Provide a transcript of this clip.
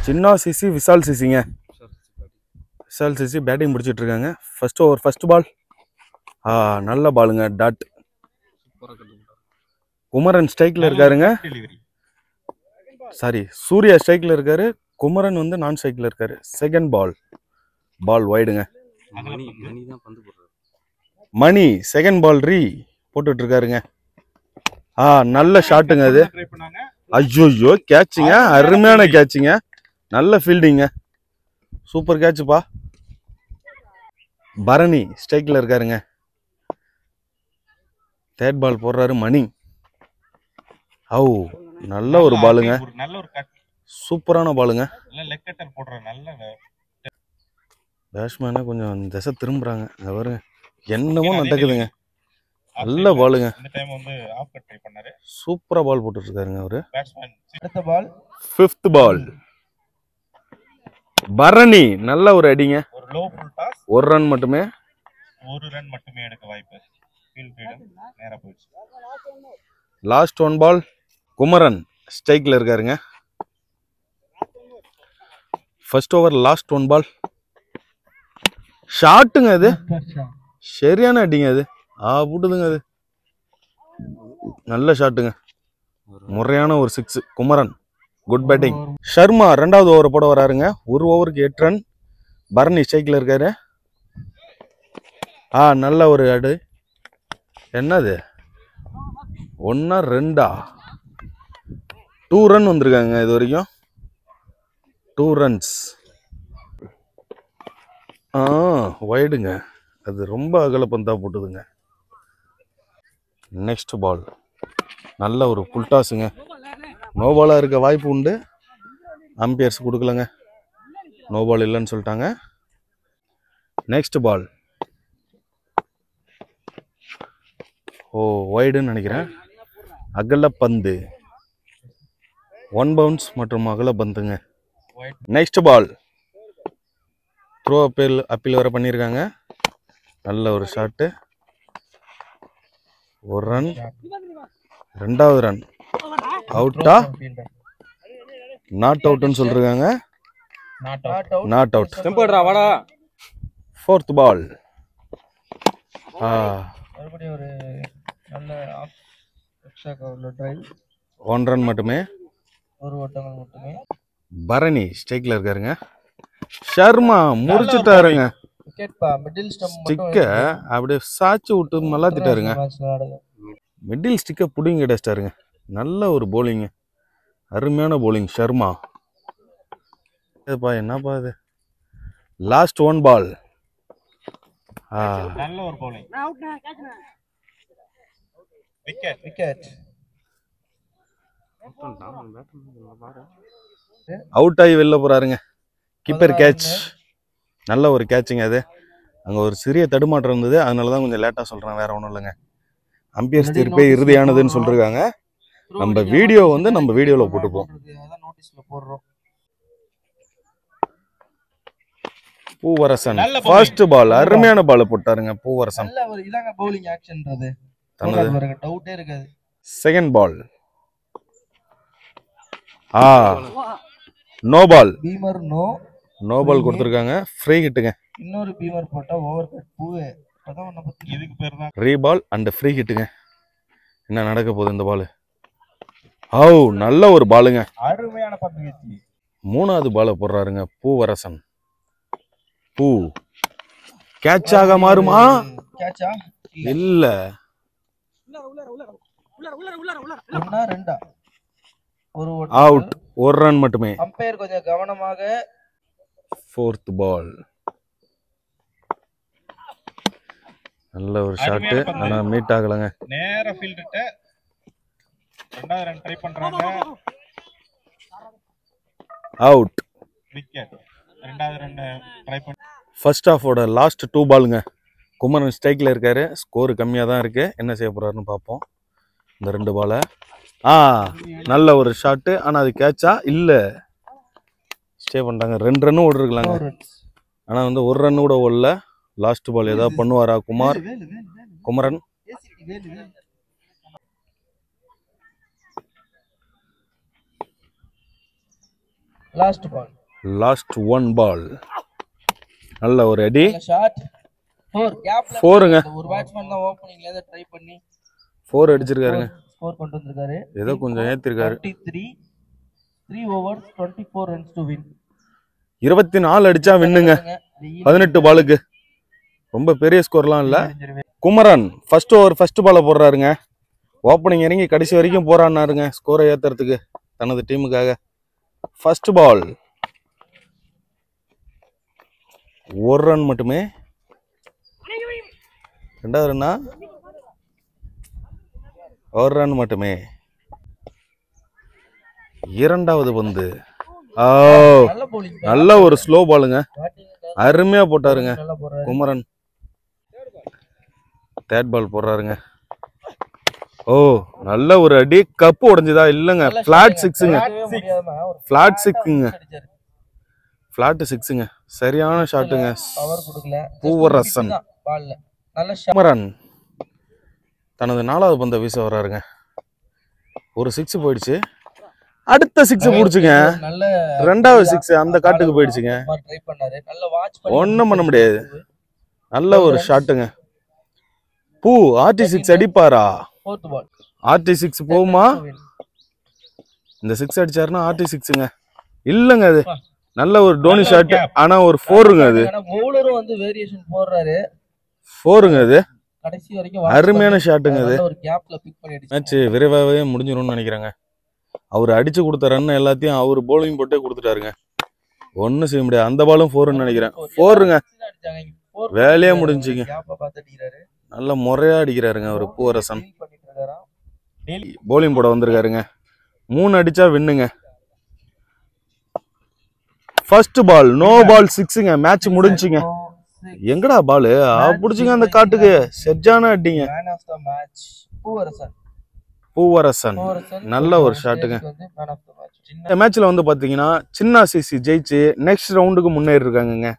சின்ன சிசி விசால் சிசிங்க. Vishal CC batting பிடிச்சிட்டு இருக்காங்க. First over first ball. நல்ல பாலுங்க. டாட். குமரன் ஸ்ட்ரைக்ல இருக்காருங்க. சாரி, சூர்யா ஸ்ட்ரைக்ல இருக்காரு. குமரன் வந்து நான் ஸ்ட்ரைக்ல இருக்காரு. Second ball. பால் வைடுங்க. மணி செகண்ட் பால் போட்டுட்டு இருக்காருங்க. நல்ல ஷாட்டுங்க அது. ஐயோ கேட்சுங்க. அருமையான கேட்சுங்க. நல்ல ஃபீல்டிங்க. சூப்பர் கேட்சுப்பா. பரணி ஸ்ட்ரைக்ல இருக்காருங்க. தேர்ட் பால் போடுறாரு மணி. நல்ல ஒரு பாலுங்க. சூப்பரான பாலுங்க. பேட்ஸ்மேனே கொஞ்சம் திசை திரும்புறாங்க. பாருங்க என்னமோ நடக்குதுங்க. நல்ல பாலுங்க. சூப்பரா பால் போட்டு இருக்காருங்க அவரு. ஃபிஃப்த் பால். பரணி நல்ல ஒரு அடிங்க. ஒரு ரன் மட்டுமே எடுக்க வாய்ப்பு. Last one ball. குமரன் ஸ்ட்ரைக்ல இருக்காருங்க. First over last one ball. ஷாட்டுங்க அது. சரியான அடிங்க அது. போட்டுதுங்க அது. நல்ல ஷாட்டுங்க. முறையான ஒரு 6. Kumaran good batting. சர்மா ரெண்டாவது ஓவர் போட வராருங்க. ஒரு ஓவருக்கு 8 ரன். பரணி ஸ்ட்ரைக்ல இருக்காரு. நல்ல ஒரு அடு. என்னது 1 2 2 ரன் வந்திருக்காங்க இது வரைக்கும். 2 ரன்ஸ். வைடுங்க. அது ரொம்ப அகல பந்தா போட்டுதுங்க. நெக்ஸ்ட் பால். நல்ல ஒரு புல் டாஸுங்க. நோ பாலா இருக்க வாய்ப்பு உண்டு. அம்பையர்ஸ் கொடுக்கலங்க. நோ பால் இல்லைன்னு சொல்லிட்டாங்க. நெக்ஸ்ட் பால். வைடுன்னு நினைக்கிறேன். அகல பந்து. 1 பவுன்ஸ் மற்றும் அகல பந்துங்க. Next ball. த்ரோ அப்பீல் வர பண்ணியிருக்காங்க. நல்ல ஒரு ஷாட்டு. ஒரு ரன். ரெண்டாவது ரன். அவுட்டா? நாட் அவுட்னு சொல்றாங்க. Not out. Fourth ball. ஒரு நல்ல 1 ரன் மட்டுமே. ஒரு ஓட்டங்கள் மட்டுமே. பரணி ஸ்ட்ரைக்ல இருக்காருங்க. சர்மா முடிச்சுட்டாருங்க. ஸ்டிக்க அப்படியே சாச்சு விட்டு மல்லாத்திட்டாருங்க. மிடில் ஸ்டிக்க புடிங்க கிடைச்சிட்டாருங்க. நல்ல ஒரு போலிங். அருமையான போலிங் சர்மா. என்னப்பா இது. Last one ball. நல்ல ஒரு போலிங். விக்கெட். அவுட் ஆகி வெளில போறாருங்க. Keeper catch. நல்ல ஒரு கேட்சுங்க அது. அங்க ஒரு சிறிய தடுமாற்றம் இருந்தது. அதனாலதான் கொஞ்சம் லேட்டா சொல்றேன். வேற ஒன்றும் இல்லைங்க. அம்பையர்ஸ் தீர்ப்பே இறுதியானதுன்னு சொல்றாங்க. நம்ம வீடியோ வந்து நம்ம வீடியோல போட்டுப்போம். பூவரசன் ஃபர்ஸ்ட் பால் அருமையான பால் போட்டாருங்க. Poovarasan second ball. No ball. No ball கொடுத்திருக்காங்க. ஃப்ரீ ஹிட்டுங்க. இன்னொரு பீமர் போட்டா ஓவர் கட் பூவே. அதான் உன்ன பத்தி. இதுக்கு பேர் தான் ரீ பால் அண்ட் ஃப்ரீ ஹிட்டுங்க. என்ன நடக்க போகுது இந்த பால்? நல்ல ஒரு பாலுங்க. அருமையான பந்து வீச்சு. மூணாவது பாலை போடுறாருங்க பூவரசன். பூ கேட்சாக மாறுமா? கேட்சா இல்ல. அவுட். ஒரு ரன் மட்டுமே. அம்பையர் கொஞ்சம் கவனமாக. Fourth ball. நல்ல ஒரு ஷாட். ஆனா மீட் ஆகலங்க. நேரா ஃபீல்டுட்ட ரெண்டாவது ரன் ட்ரை பண்றாங்க. அவுட். விக்கெட். ரெண்டாவது ரன் ட்ரை பண்ண. ஃபர்ஸ்ட் ஹாஃபோட லாஸ்ட் 2 பாலுங்க. குமரன் ஸ்ட்ரைக்ல இருக்காரு. ஸ்கோர் கம்மியா தான் இருக்கு. என்ன செய்ய போறாருன்னு பார்ப்போம். இந்த 2 பாலை. நல்ல ஒரு ஷாட். ஆனா அது கேட்சா இல்ல. ஸ்டே பண்ணிட்டாங்க. 2 ரன் ஓடிருக்கலாங்க. ஆனா வந்து 1 ரன் கூட ஓடல. லாஸ்ட் பால் ஏதாவது பண்ணுவாரா Kumaran? Last ball. Last 1 ball. நல்ல ஒரு அடி. ஷாட் 4 கேப்ல 4ங்க. ஒரு பேட்ஸ்மேன் தான் ஓபனிங்ல இருந்து ட்ரை பண்ணி 4 அடிச்சிருக்காருங்க. ஸ்கோர் கொண்டு வந்திருக்காரு. ஏதோ கொஞ்சம் ஏத்திருக்காரு. 3 overs 24 runs to win. 24 அடிச்சா வின்னுங்க 18 பாலுக்கு. ரொம்ப பெரிய ஸ்கோர்லாம் இல்ல. குமரன் ஃபர்ஸ்ட் ஓவர் ஃபர்ஸ்ட் பாலை போடுறாருங்க. ஓப்பனிங் இறங்கி கடைசி வரைக்கும் போறான்னாருங்க ஸ்கோரை ஏத்துறதுக்கு தனது டீமுக்காக. ஃபர்ஸ்ட் பால் 1 ரன் மட்டுமே. ரெண்டாவது ரன்னா 1 ரன் மட்டுமே. இரண்டாவது பந்து. நல்ல ஒரு ஸ்லோ பாலுங்க. அருமையா போட்டாருங்க குமரன். தேர்ட் பால் போடுறாருங்க. ஓ நல்ல ஒரு அடி. கப்பு உடைஞ்சதா? இல்லங்க, பிளாட் 6ங்க. பிளாட் 6ங்க. பிளாட் 6ங்க. சரியான ஷாட்டுங்க. பூவரசன். குமரன் தனது 4வது பந்தை வீச வர்றாருங்க. ஒரு 6 போயிடுச்சு. அடுத்த 6 புடிச்சுங்க. ரெண்டாவது 6 அந்த காட்டுக்கு போயிடுச்சுங்க. ஒண்ணும் பண்ண முடியாது. நல்ல ஒரு ஷாட்டுங்க. பூ RT6 அடிப்பாரா? RT6 போகுமா? இந்த 6 அடிச்சாருன்னா RT6ங்க. இல்லங்க, அது நல்ல ஒரு டோனி ஷாட். ஆனா ஒரு 4ங்க. அது பவுலரும் வந்து வேரியேஷன் போடுறாரு. 4ங்க. அது கடைசி வரைக்கும் அருமையான ஷாட்டுங்க. அது ஒரு கேப்ல பிக் பண்ணி அடிச்சு மேட்ச் விரைவாகவே முடிஞ்சிரும்னு நினைக்கிறேங்க. அவர் அடிச்சு கொடுத்த ரன் எல்லாத்தையும் அவர் போலிங் போட்டே கொடுத்துட்டாருங்க. ஒன்னும் செய்ய முடியாது. அந்த பாலும் 4ன்னு நினைக்கிறேன். 4ங்க. வேலையே முடிஞ்சுங்க. நல்ல முறையா அடிக்கிறாருங்க அவர் பூவரசன். போலிங் போட வந்திருக்காருங்க. 3 அடிச்சா வின்னுங்க. ஃபர்ஸ்ட் பால் நோ பால் 6ங்க. மேட்ச் முடிஞ்சுங்க. எங்கடா பாலு புடிச்சுங்க அந்த காட்டுக்கு. செஜான அடிங்க. பூவரசன் நல்ல ஒரு ஷாட்டுங்க. இந்த மேட்ச்ல வந்து பாத்தீங்கன்னா சின்ன சிசி ஜெயிச்சு நெக்ஸ்ட் ரவுண்டுக்கு முன்னேறி இருக்காங்க.